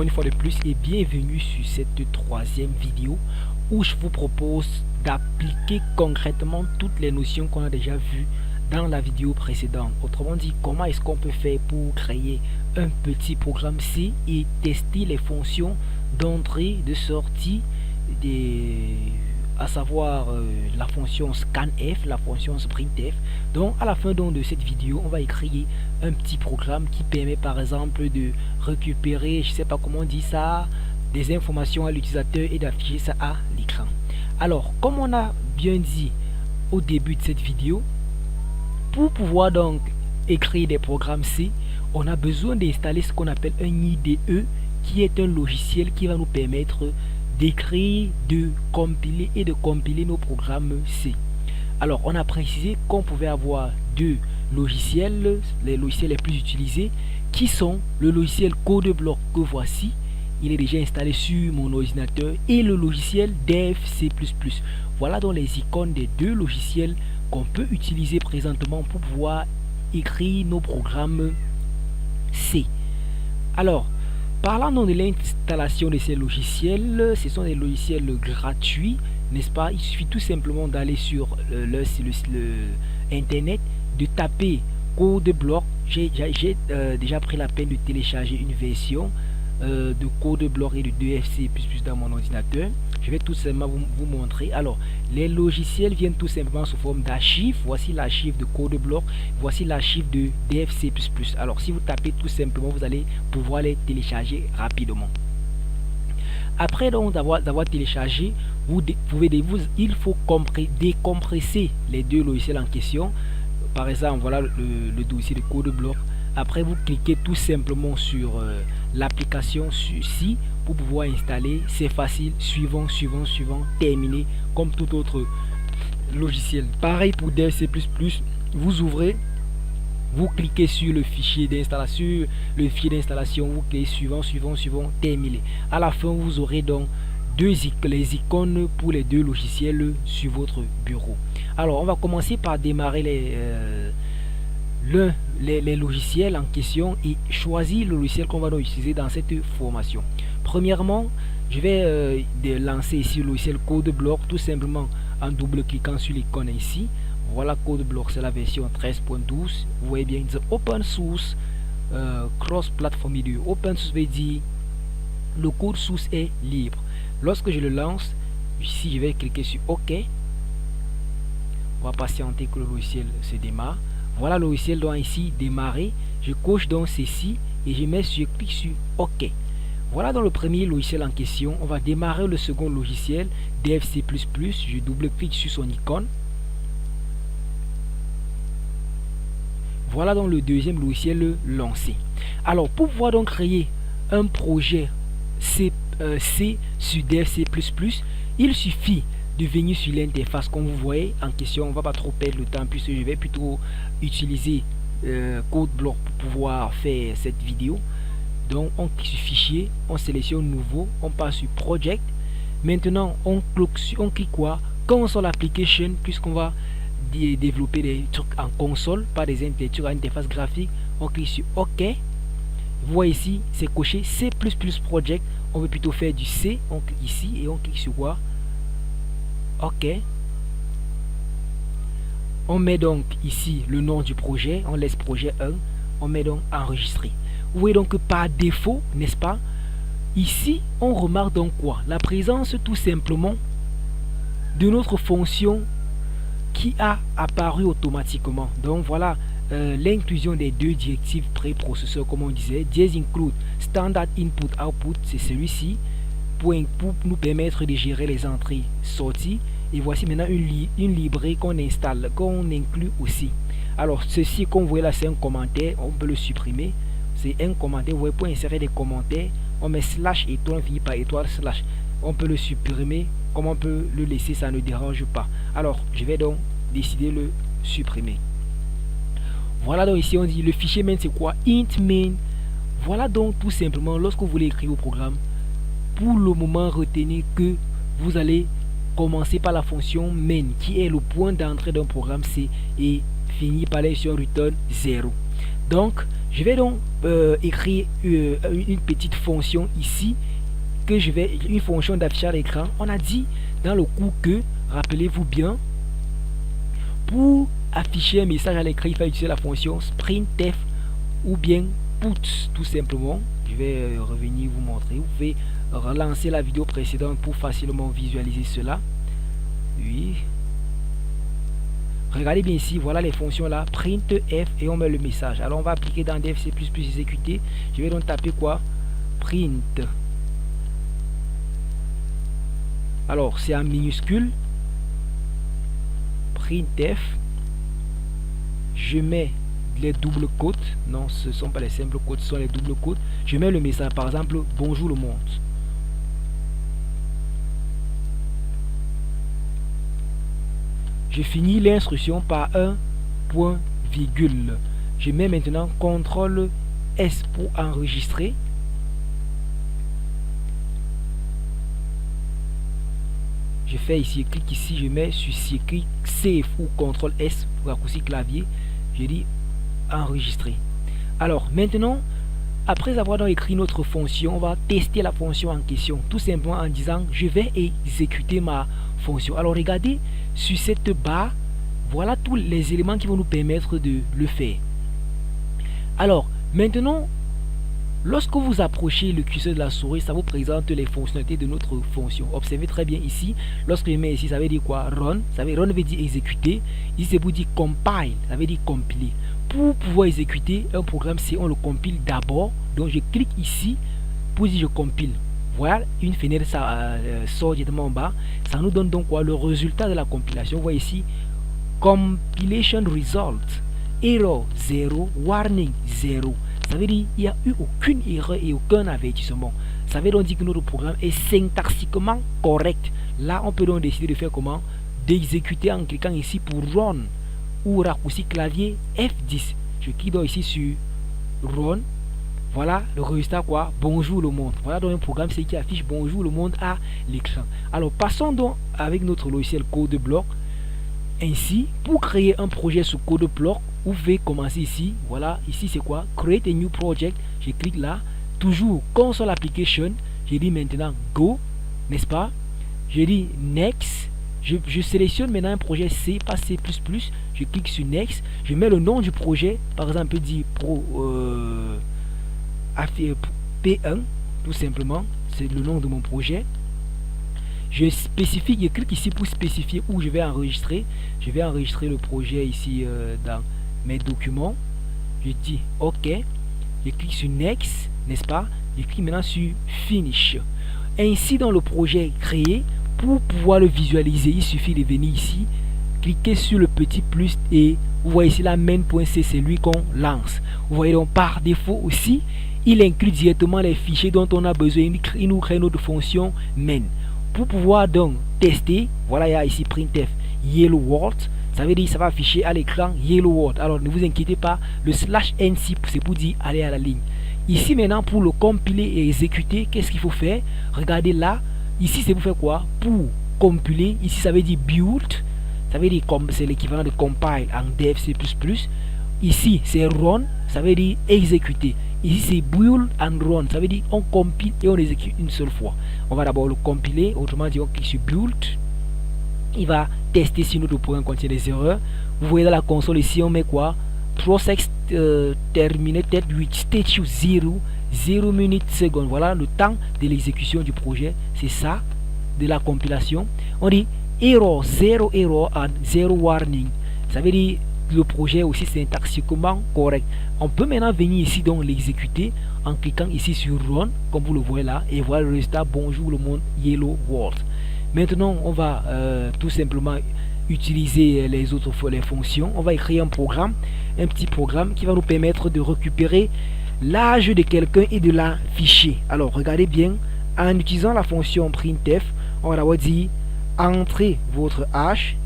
une fois de plus et bienvenue sur cette troisième vidéo où je vous propose d'appliquer concrètement toutes les notions qu'on a déjà vues dans la vidéo précédente. Autrement dit, comment est-ce qu'on peut faire pour créer un petit programme C et tester les fonctions d'entrée, de sortie, à savoir la fonction scanf, la fonction sprintf. Donc à la fin de cette vidéo, on va écrire un petit programme qui permet par exemple de récupérer, je sais pas comment on dit ça, des informations à l'utilisateur et d'afficher ça à l'écran. Alors comme on a bien dit au début de cette vidéo, pour pouvoir donc écrire des programmes C, on a besoin d'installer ce qu'on appelle un IDE, qui est un logiciel qui va nous permettre d'écrire, de compiler et de compiler nos programmes C. Alors on a précisé qu'on pouvait avoir deux logiciels, les logiciels les plus utilisés, qui sont le logiciel CodeBlock que voici, il est déjà installé sur mon ordinateur, et le logiciel DevC++. Voilà donc les icônes des deux logiciels qu'on peut utiliser présentement pour pouvoir écrire nos programmes C. Alors, parlant donc de l'installation de ces logiciels, ce sont des logiciels gratuits, n'est-ce pas? Il suffit tout simplement d'aller sur le internet, de taper CodeBlock. J'ai déjà pris la peine de télécharger une version de CodeBlock et de DevC++ dans mon ordinateur. Je vais tout simplement vous montrer. Alors, les logiciels viennent tout simplement sous forme d'archives. Voici l'archive de CodeBlock. Voici l'archive de DevC++. Alors, si vous tapez tout simplement, vous allez pouvoir les télécharger rapidement. Après donc d'avoir téléchargé, il faut décompresser les deux logiciels en question. Par exemple, voilà le dossier de CodeBlock. Après, vous cliquez tout simplement sur l'application ci pour pouvoir installer. C'est facile, suivant, terminé, comme tout autre logiciel. Pareil pour DevC++, vous ouvrez, vous cliquez sur le fichier d'installation, vous cliquez suivant, terminé. À la fin, vous aurez donc les icônes pour les deux logiciels sur votre bureau. Alors, on va commencer par démarrer les logiciels en question et choisir le logiciel qu'on va donc utiliser dans cette formation. Premièrement, je vais lancer ici le logiciel CodeBlock tout simplement en double-cliquant sur l'icône ici. Voilà, CodeBlock, c'est la version 13.12. Vous voyez bien, c'est open source, cross-platform. Open source veut dire le code source est libre. Lorsque je le lance, ici je vais cliquer sur OK. On va patienter que le logiciel se démarre. Voilà, le logiciel doit ici démarrer. Je coche donc ceci et je clique sur OK. Voilà dans le premier logiciel en question. On va démarrer le second logiciel DevC++. Je double-clique sur son icône. Voilà donc le deuxième logiciel lancé. Alors pour pouvoir donc créer un projet C sur DevC++, il suffit de venir sur l'interface comme vous voyez en question. On va pas trop perdre le temps puisque je vais plutôt utiliser CodeBlock pour pouvoir faire cette vidéo. Donc on clique sur fichier, on sélectionne nouveau, on passe sur project. Maintenant on clique quoi? Console application, puisqu'on va développer des trucs en console, pas des interfaces graphiques. On clique sur OK. Vous voyez ici, c'est coché C++ project. On veut plutôt faire du C. On clique ici et on clique sur quoi? OK. On met donc ici le nom du projet. On laisse projet 1. On met donc enregistrer. Vous voyez donc que par défaut, n'est-ce pas? Ici, on remarque donc quoi? La présence tout simplement de notre fonction qui a apparu automatiquement. Donc voilà l'inclusion des deux directives préprocesseurs comme on disait. Include standard input output, c'est celui-ci pour nous permettre de gérer les entrées sorties. Et voici maintenant une librairie qu'on installe, qu'on inclut aussi. Alors ceci, comme vous voyez là, c'est un commentaire, on peut le supprimer. C'est un commentaire, vous voyez, pour insérer des commentaires, on met slash étoile, finit par étoile slash. On peut le supprimer, comme on peut le laisser, ça ne dérange pas. Alors je vais donc décider de le supprimer. Voilà donc ici on dit le fichier main c'est quoi? Int main. Voilà donc tout simplement lorsque vous voulez écrire au programme, pour le moment retenez que vous allez commencer par la fonction main qui est le point d'entrée d'un programme C et finir par l'expression return 0. Donc, je vais donc écrire une petite fonction ici, une fonction d'affichage à l'écran. On a dit dans le cours que, rappelez-vous bien, pour afficher un message à l'écran, il faut utiliser la fonction printf ou bien put, tout simplement. Je vais revenir vous montrer. Vous pouvez relancer la vidéo précédente pour facilement visualiser cela. Oui. Regardez bien ici, voilà les fonctions là, printf et on met le message. Alors on va appliquer dans DFC++ exécuter. Je vais donc taper quoi? Print. Alors c'est en minuscule. Printf. Je mets les doubles quotes. Non, ce ne sont pas les simples quotes, ce sont les doubles quotes. Je mets le message, par exemple, bonjour le monde. Je finis l'instruction par un point virgule. Je mets maintenant CTRL S pour enregistrer. Je fais ici, clique ici, je mets sur clic Save ou CTRL S pour raccourci clavier. Je dis enregistrer. Alors maintenant, après avoir donc écrit notre fonction, on va tester la fonction en question, tout simplement en disant je vais exécuter ma fonction. Alors regardez sur cette barre, voilà tous les éléments qui vont nous permettre de le faire. Alors maintenant, lorsque vous approchez le curseur de la souris, ça vous présente les fonctionnalités de notre fonction. Observez très bien ici, lorsque je mets ici, ça veut dire quoi? Run, ça veut dire exécuter. Ici c'est pour dire compile, ça veut dire compiler. Pour pouvoir exécuter un programme, si on le compile d'abord, donc je clique ici pour dire je compile. Voilà, une fenêtre ça sort directement en bas. Ça nous donne donc quoi? Le résultat de la compilation. Vous voyez ici, compilation result, error 0, warning 0. Ça veut dire qu'il n'y a eu aucune erreur et aucun avertissement. Ça veut donc dire que notre programme est syntaxiquement correct. Là, on peut donc décider de faire comment? D'exécuter en cliquant ici pour run ou raccourci clavier F10. Je clique donc ici sur run. Voilà le résultat quoi? Bonjour le monde. Voilà donc un programme qui affiche bonjour le monde à l'écran. Alors passons donc avec notre logiciel CodeBlock. Ainsi, pour créer un projet sous CodeBlock, vous pouvez commencer ici. Voilà, ici c'est quoi? Create a new project. Je clique là. Toujours console application. Je dis maintenant go, n'est-ce pas? Je dis next. Je sélectionne maintenant un projet C, pas C++. Je clique sur next. Je mets le nom du projet. Par exemple, dit P1, tout simplement. C'est le nom de mon projet. Je spécifie, je clique ici pour spécifier où je vais enregistrer. Je vais enregistrer le projet ici dans mes documents. Je dis OK. Je clique sur Next, n'est-ce pas? Je clique maintenant sur Finish. Ainsi, dans le projet créé, pour pouvoir le visualiser, il suffit de venir ici, cliquer sur le petit plus et vous voyez ici la main.c, c'est lui qu'on lance. Vous voyez donc par défaut aussi, il inclut directement les fichiers dont on a besoin. Il nous crée notre fonction main. Pour pouvoir donc tester, voilà, il y a ici printf yellow world, ça veut dire ça va afficher à l'écran yellow world. Alors ne vous inquiétez pas, le /nc c'est pour dire aller à la ligne. Ici maintenant pour le compiler et exécuter, qu'est-ce qu'il faut faire? Regardez là, ici c'est pour faire quoi? Pour compiler, ici ça veut dire build, ça veut dire comme c'est l'équivalent de compile en DFC++. Ici c'est run, ça veut dire exécuter. Ici c'est build and run, ça veut dire on compile et on exécute une seule fois. On va d'abord le compiler, autrement dit on clique sur build. Il va tester si notre programme contient des erreurs. Vous voyez dans la console ici on met quoi? Process terminated with status 0 minutes secondes. Voilà le temps de l'exécution du projet, c'est ça, de la compilation. On dit error, 0 error and 0 warning, ça veut dire le projet aussi syntaxiquement correct. On peut maintenant venir ici donc l'exécuter en cliquant ici sur run comme vous le voyez là et voilà le résultat bonjour le monde yellow world. Maintenant on va tout simplement utiliser les fonctions. On va écrire un programme, un petit programme qui va nous permettre de récupérer l'âge de quelqu'un et de l'afficher. Alors regardez bien, en utilisant la fonction printf, on va d'abord dire entrez votre âge.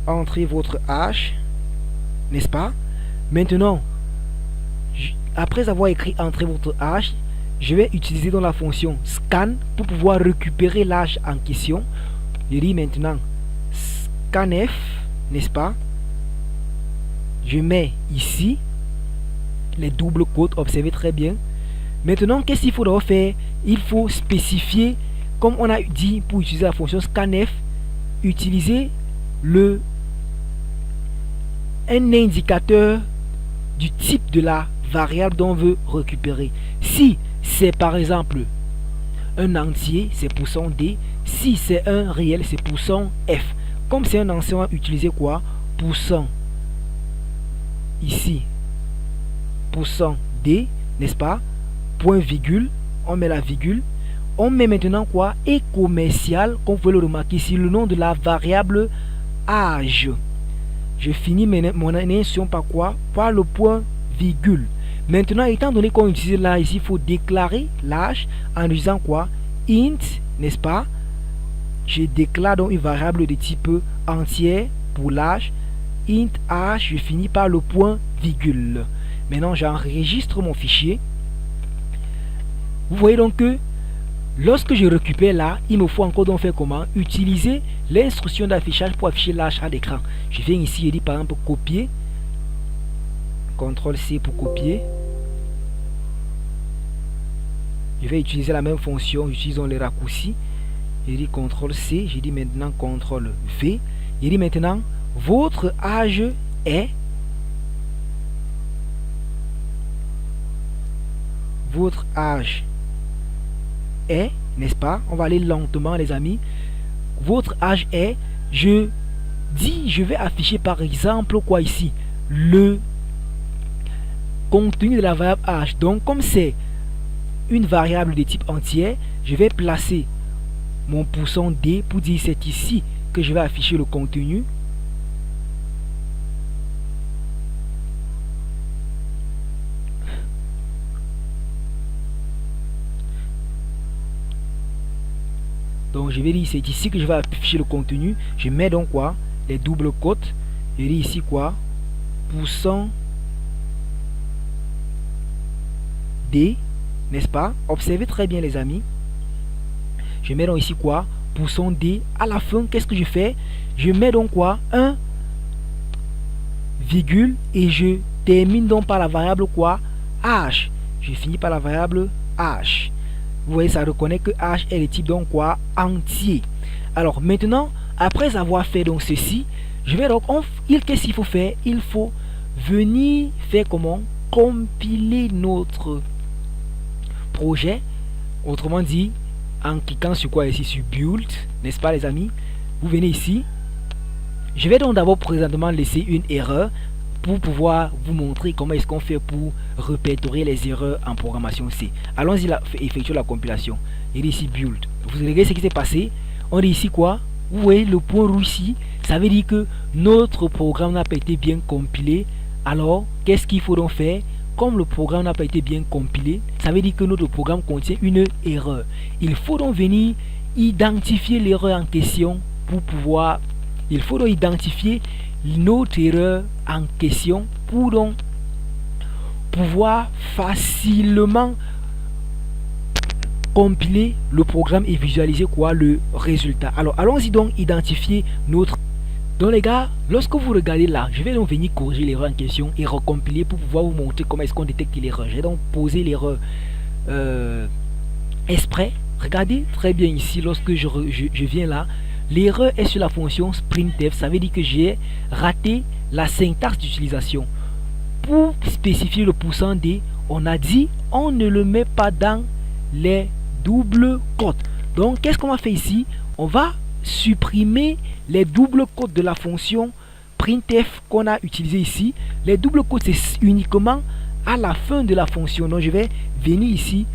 Entrez votre âge, n'est-ce pas? Maintenant, après avoir écrit entrez votre âge, je vais utiliser dans la fonction scan pour pouvoir récupérer l'âge en question. Je dis maintenant scanf, n'est-ce pas? Je mets ici les doubles quotes, observez très bien. Maintenant, qu'est-ce qu'il faut faire? Il faut spécifier, comme on a dit pour utiliser la fonction scanf, utiliser un indicateur du type de la variable dont on veut récupérer. Si c'est par exemple un entier, c'est %d. Si c'est un réel, c'est %f. Comme c'est un entier, on va utiliser quoi? %. Ici, %d, n'est-ce pas? Point virgule, on met la virgule. On met maintenant quoi? Et commercial, comme vous pouvez le remarquer ici, le nom de la variable âge. Je finis mon instruction par quoi? Par le point virgule. Maintenant, étant donné qu'on utilise là, ici, il faut déclarer l'âge en utilisant quoi? Int, n'est-ce pas? Je déclare donc une variable de type entier pour l'âge. Int âge, je finis par le point virgule. Maintenant, j'enregistre mon fichier. Vous voyez donc que lorsque je récupère là, il me faut encore donc faire comment? Utiliser l'instruction d'affichage pour afficher l'âge à l'écran. Je viens ici, je dis par exemple copier. CTRL-C pour copier. Je vais utiliser la même fonction, utilisons les raccourcis. Je dis CTRL-C, je dis maintenant CTRL-V. Je dis maintenant, votre âge est... Votre âge est, n'est-ce pas? On va aller lentement les amis. Votre âge est, je vais afficher par exemple quoi ici? Le contenu de la variable âge. Donc comme c'est une variable de type entier, je vais placer mon %d pour dire c'est ici que je vais afficher le contenu. Donc je vais dire c'est ici que je vais afficher le contenu. Je mets donc quoi? Les doubles quotes. Je dis ici quoi? %d, n'est-ce pas? Observez très bien les amis. Je mets donc ici quoi? %d. À la fin, qu'est-ce que je fais? Je mets donc quoi? Un virgule et je termine donc par la variable quoi? Âge. Je finis par la variable âge. Vous voyez, ça reconnaît que âge est le type donc quoi? Entier. Alors maintenant, après avoir fait donc ceci, je vais donc, qu'est-ce qu'il faut faire? Il faut venir faire comment? Compiler notre projet. Autrement dit, en cliquant sur quoi ici? Sur Build, n'est-ce pas les amis? Vous venez ici. Je vais donc d'abord présentement laisser une erreur pour pouvoir vous montrer comment est-ce qu'on fait pour répertorier les erreurs en programmation C. Allons-y, effectuer la compilation. Il est ici Build. Vous regardez ce qui s'est passé. On dit ici quoi? Vous voyez le point rouge ici. Ça veut dire que notre programme n'a pas été bien compilé. Alors, qu'est-ce qu'il faut donc faire? Comme le programme n'a pas été bien compilé, ça veut dire que notre programme contient une erreur. Il faut donc venir identifier l'erreur en question pour pouvoir... Il faut donc identifier notre erreur en question pour donc pouvoir facilement compiler le programme et visualiser quoi? Le résultat. Alors, allons-y donc identifier notre... Donc les gars, lorsque vous regardez là, je vais donc venir corriger l'erreur en question et recompiler pour pouvoir vous montrer comment est-ce qu'on détecte l'erreur. Je vais donc poser l'erreur exprès. Regardez très bien ici, lorsque je viens là, l'erreur est sur la fonction printf. Ça veut dire que j'ai raté la syntaxe d'utilisation. Pour spécifier le %d, on a dit on ne le met pas dans les doubles quotes. Donc qu'est-ce qu'on va faire ici? On va supprimer les doubles quotes de la fonction printf qu'on a utilisé ici. Les doubles quotes, c'est uniquement à la fin de la fonction. Donc je vais venir ici,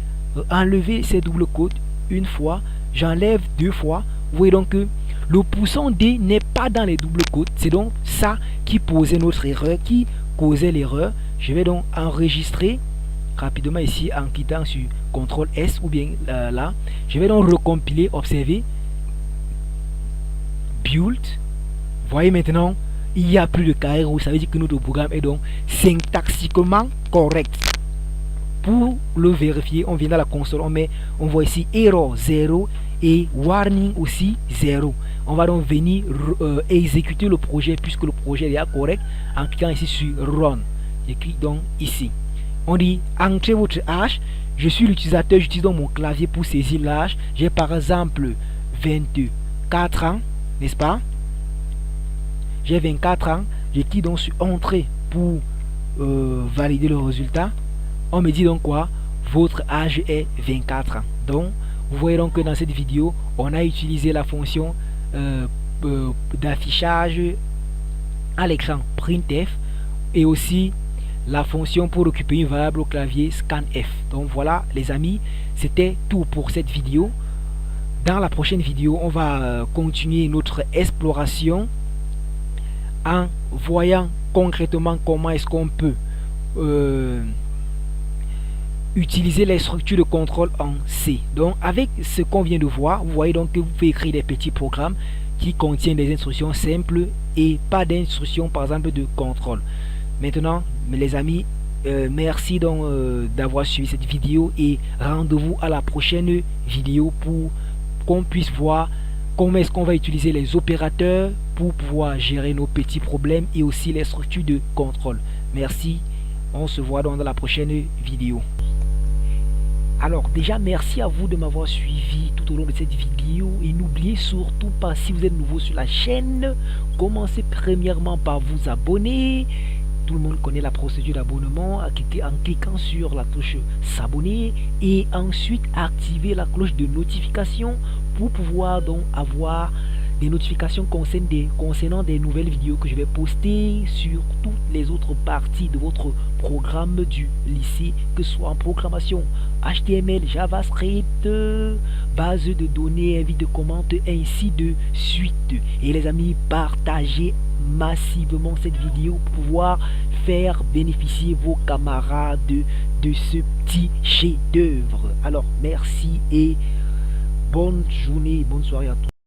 enlever ces doubles quotes une fois, j'enlève deux fois. Vous voyez donc que le %d n'est pas dans les doubles quotes. C'est donc ça qui posait notre erreur, qui causait l'erreur. Je vais donc enregistrer rapidement ici en quittant sur CTRL S ou bien là. Je vais donc recompiler, observer. Build. Voyez maintenant, il n'y a plus de carré rouge. Ça veut dire que notre programme est donc syntaxiquement correct. Pour le vérifier, on vient dans la console, on voit ici error 0 et warning aussi 0. On va donc venir exécuter le projet puisque le projet est déjà correct en cliquant ici sur Run. Je clique donc ici. On dit entrez votre âge. Je suis l'utilisateur, j'utilise donc mon clavier pour saisir l'âge. J'ai par exemple 24 ans, n'est-ce pas? J'ai 24 ans. Je clique donc sur Entrée pour valider le résultat. On me dit donc quoi? Votre âge est 24 ans. Donc, vous voyez donc que dans cette vidéo, on a utilisé la fonction d'affichage à l'écran printf et aussi la fonction pour récupérer une variable au clavier scanf. Donc voilà les amis, c'était tout pour cette vidéo. Dans la prochaine vidéo, on va continuer notre exploration en voyant concrètement comment est-ce qu'on peut utiliser les structures de contrôle en C. Donc avec ce qu'on vient de voir, vous voyez donc que vous pouvez écrire des petits programmes qui contiennent des instructions simples et pas d'instructions par exemple de contrôle. Maintenant les amis, merci donc d'avoir suivi cette vidéo et rendez-vous à la prochaine vidéo pour qu'on puisse voir comment est-ce qu'on va utiliser les opérateurs pour pouvoir gérer nos petits problèmes et aussi les structures de contrôle. Merci, on se voit donc dans la prochaine vidéo. Alors déjà merci à vous de m'avoir suivi tout au long de cette vidéo et n'oubliez surtout pas, si vous êtes nouveau sur la chaîne, commencez premièrement par vous abonner. Tout le monde connaît la procédure d'abonnement en cliquant sur la touche s'abonner et ensuite activer la cloche de notification pour pouvoir donc avoir des notifications concernant des nouvelles vidéos que je vais poster sur toutes les autres parties de votre programme du lycée, que ce soit en programmation HTML, JavaScript, base de données, invite de commentaires, ainsi de suite. Et les amis, partagez massivement cette vidéo pour pouvoir faire bénéficier vos camarades de ce petit chef-d'œuvre. Alors merci et bonne journée, bonne soirée à tous.